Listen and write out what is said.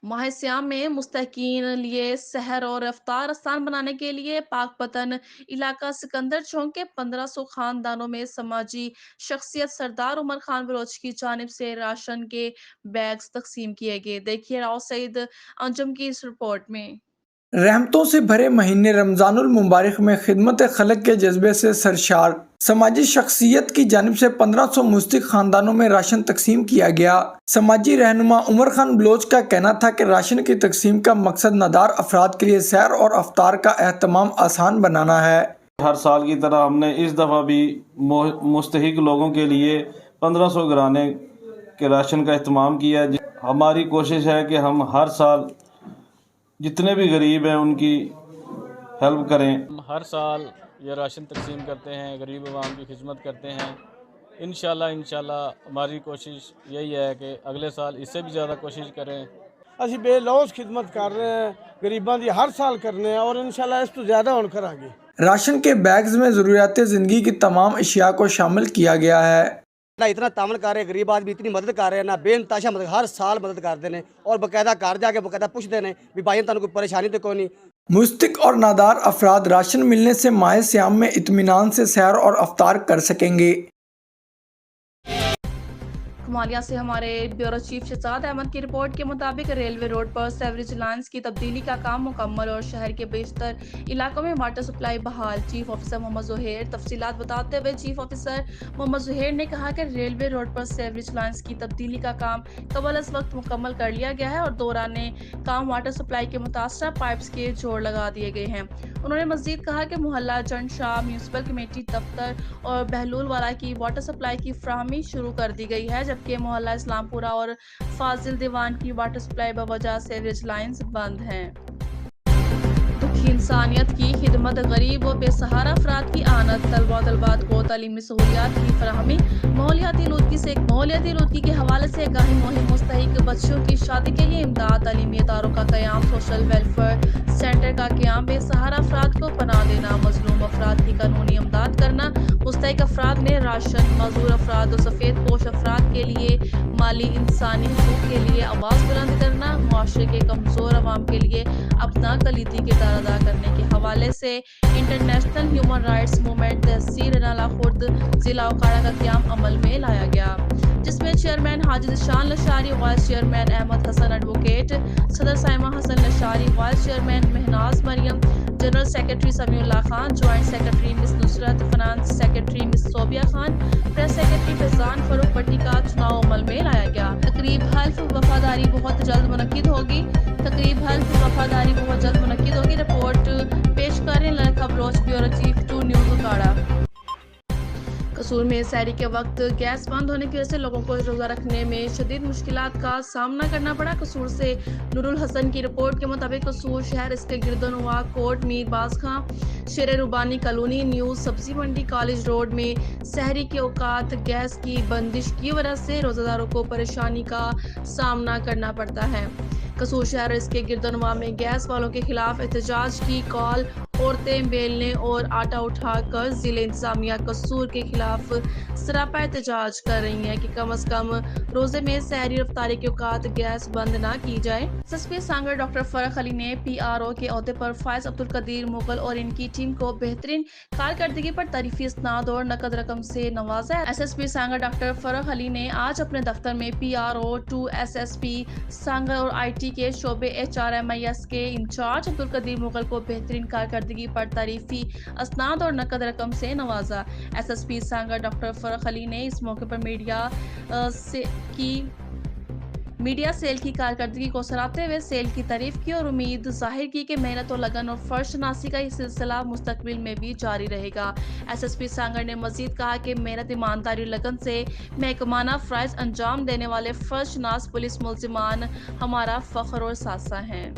माह सियाम में मुस्तकीन लिए सहर और अफ्तार आसान बनाने के लिए पाकपतन इलाका सिकंदर चौक के 1500 खानदानों में समाजी शख्सियत सरदार उमर खान बलोच की जानिब से राशन के बैग्स तकसीम किए गए। देखिए राव सईद अंजुम की इस रिपोर्ट में। रहमतों से भरे महीने रमजानुल मुबारक में खिदमत खलक के जज्बे से सरशार समाजी शख्सियत की जानिब से 1500 मुस्तक खानदानों में राशन तकसीम किया गया। समाजी रहनुमा उमर खान बलोच का कहना था कि राशन की तकसीम का मकसद नादार अफराद के लिए सैर और अफ्तार का एहतमाम आसान बनाना है। हर साल की तरह हमने इस दफ़ा भी मुस्तहिक लोगों के लिए 1500 घराने के राशन का अहतमाम किया। हमारी कोशिश है कि हम हर साल जितने भी गरीब हैं उनकी हेल्प करें। हम हर साल ये राशन तकसीम करते हैं, गरीब आवाम की खिदमत करते हैं। इंशाल्लाह हमारी कोशिश यही है कि अगले साल इससे भी ज़्यादा कोशिश करें। ਅਸੀਂ बेलौस खिदमत कर रहे हैं, गरीबां दी हर साल करने हैं और इंशाल्लाह इस तो ज़्यादा होने करांगे। राशन के बैग्स में ज़रूरियात ज़िंदगी की तमाम अशिया को शामिल किया गया है। ना इतना तामल कर रहे, गरीब आदमी इतनी मदद कर रहे हैं, ना बेनताशा मदद, हर साल मदद करते हैं और बाकायदा घर जाके बाकायदा पूछते हैं भी भाई तुहानू कोई परेशानी तो कोई नहीं। मुस्तक और नादार अफराद राशन मिलने से माह सियाम में इत्मीनान से सैर और अफ्तार कर सकेंगे। कमालिया से हमारे ब्यूरो चीफ शहजाद अहमद की रिपोर्ट के मुताबिक रेलवे रोड पर सेवरेज लाइन्स की तब्दीली का काम मुकम्मल और शहर के बेशतर इलाकों में वाटर सप्लाई बहाल। चीफ ऑफिसर मोहम्मद जुहैर तफसीलात बताते हुए चीफ ऑफिसर मोहम्मद जुहैर ने कहा कि रेलवे रोड पर सेवरेज लाइन्स की तब्दीली का काम कबल अज वक्त मुकम्मल कर लिया गया है और दौरान काम वाटर सप्लाई के मुतासरा पाइप्स के जोड़ लगा दिए गए हैं। उन्होंने मजीद कहा कि मोहल्ला जन शाह म्यूनसिपल कमेटी दफ्तर और बहलूल वाला की वाटर सप्लाई की फ्राहमी शुरू कर दी गई है, जबकि मोहल्ला इस्लामपुरा और फाजिल दीवान की वाटर सप्लाई बवजह सेवरेज लाइन्स बंद हैं। दुखी इंसानियत की खिदमत, गरीब व बेसहारा अफराद की आनत, तलबा तलबात को तालीमी सहूलियात की फराहमी, माहौलियाती आलूदगी के हवाले से आगाही मुहिम, मुस्तहिक बच्चों की शादी के लिए इमदाद, तालीमी इदारों का क़याम, सोशल वेलफेयर सेंटर का क़याम, बेसहारा अफराद को पनाह देना, मजलूम अफराद की कानूनी इमदाद करना, मुस्तहिक अफराद में राशन, मजदूर अफराद और सफ़ेद पोश अफराद के लिए माली इंसानी हकूक़ के लिए आवाज़ बुलंद करना, मुआशरे के कमज़ोर अवाम के लिए अपना कलीदी किरदार अदा करने के हवाले से इंटरनेशनल ह्यूमन राइट्स मूवमेंट तहसील नाला खुर्द जिला उकाड़ा का क़याम अमल में लाया गया, जिसमें chairman Haji Zeeshan Lashari, vice chairman Ahmed Hassan advocate, सदर Saima Hassan Lashari, vice chairman Mahnaz Maryam, general secretary Samiullah Khan, joint secretary miss Nusrat, finance secretary miss Sobia Khan, press secretary Faizan Farooq Bhatti का चुनाव अमल में लाया गया। तकरीब हल्फ वफादारी बहुत जल्द मुनक्किद होगी। रिपोर्ट पेश करें लड़का Baloch, bureau chief 2 news Okara. Kasur में सहरी के वक्त गैस बंद होने की वजह से लोगों को रोज़ा रखने में शदीद मुश्किलात का सामना करना पड़ा। कसूर से नूरुल हसन की रिपोर्ट के मुताबिक कसूर शहर, इसके गिरदनवा, कोट, मीर बाज खां, शेर रुबानी कॉलोनी, न्यू सब्जी मंडी, कॉलेज रोड में सहरी के औकात गैस की बंदिश की वजह से रोज़ादारों को परेशानी का सामना करना पड़ता है। कसूर शहर, इसके गिरदनवा में गैस वालों के खिलाफ एहतजाज की कॉल, औरतें बेलने और आटा उठाकर जिले इंतजामिया कसूर के खिलाफ सरापा एहतजाज कर रही हैं कि कम से कम रोजे में सहरी रफ्तारी के औकात गैस बंद ना की जाए। एसएसपी सांगर डॉक्टर फरख अली ने पीआरओ के अहदे पर फायज अब्दुल कदीर मुगल और इनकी टीम को बेहतरीन कारकर्दगी पर तारीफी इसनाद और नकद रकम से नवाजा। एसएसपी सांगर डॉक्टर फरख अली ने आज अपने दफ्तर में पीआरओ 2 एसएसपी सांगर और आईटी के शोबे HRMIS के इंचार्ज अब्दुल कदीर मुगल को बेहतरीन कारकर्दगी पर तारीफी असनाद और नकद रकम से नवाजा। एसएसपी सांगर डॉक्टर फरख अली ने इस मौके पर मीडिया सेल की कारकर्दगी को सराहते हुए सेल की तारीफ की और उम्मीद जाहिर की कि मेहनत और लगन और फर्शनासी का ये सिलसिला मुस्तकबिल में भी जारी रहेगा। एसएसपी सांगर ने मजीद कहा कि मेहनत, ईमानदारी और लगन से महकमाना फ़राइज़ अंजाम देने वाले फर्शनास पुलिस मुल्जिमान हमारा फ़ख्र और सासा हैं।